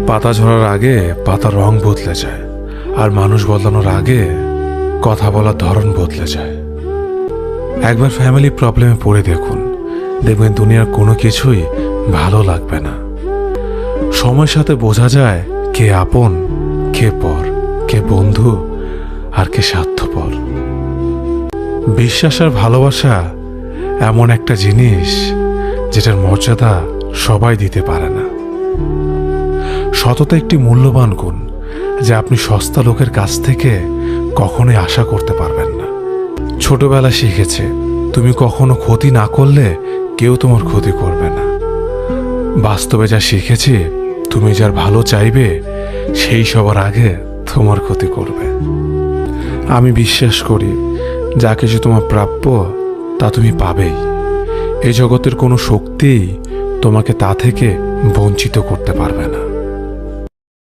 পাতা ঝরার আগে পাতার রং বদলে যায়, আর মানুষ বদলানোর আগে কথা বলার ধরন বদলে যায়। একবার ফ্যামিলি প্রবলেমে পড়ে দেখুন, দেখবেন দুনিয়ার কোনো কিছুই ভালো লাগবে না। সময়ের সাথে বোঝা যায় কে আপন, কে পর, কে বন্ধু, আর কে স্বার্থপর। বিশ্বাস আর ভালোবাসা এমন একটা জিনিস যেটার মর্যাদা সবাই দিতে পারে না। সততা একটি মূল্যবান গুণ যা আপনি সস্তা লোকের কাছ থেকে কখনোই আশা করতে পারবেন না। ছোটবেলা শিখেছে, তুমি কখনো ক্ষতি না করলে কেউ তোমার ক্ষতি করবে না। বাস্তবে যা শিখেছি, তুমি যার ভালো চাইবে সেই সবার আগে তোমার ক্ষতি করবে। আমি বিশ্বাস করি, যা কিছু তোমার প্রাপ্য তা তুমি পাবেই। এই জগতের কোনো শক্তিই তোমাকে তা থেকে বঞ্চিত করতে পারবে না।